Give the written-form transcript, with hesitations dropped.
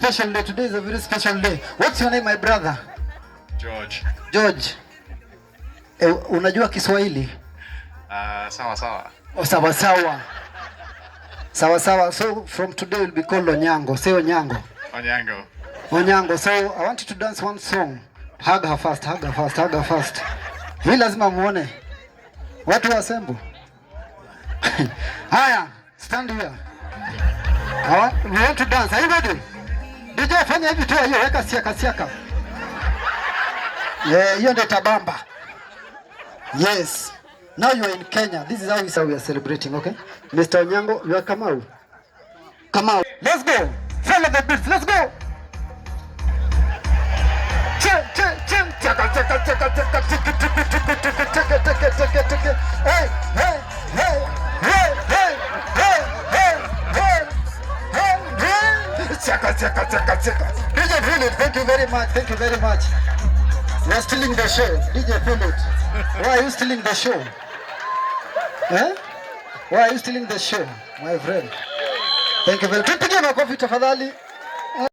special day. Today is a very special day. What's your name, my brother? George. George. Unajua Kiswahili? Sawa sawa. Oh, sawa sawa. Sawa sawa. So from today we'll be called Onyango. Say Onyango. Onyango. Onyango. So I want you to dance one song. Hug her fast, hug her fast, hug her fast. Hii lazima muone. Watu wa Sembu. Haya, stand here. We want to dance. Are you ready? DJ fanya hivi tu hiyo, weka siaka siaka. Yeah, hiyo ndio tabamba. Yes. Now you are in Kenya. This is how we are celebrating, okay? Mr. Onyango, you are Kamau. Kamau. Let's go. Follow the beats. Let's go. Hey, hey, hey, hey, hey, hey, hey, hey, hey. Chaka. DJ Philip, thank you very much. Thank you very much. You are stealing the show. DJ Philip. Why are you stealing the show? Eh? Why are you stealing the show, my friend? Thank you very much. Tupige makofi tafadhali.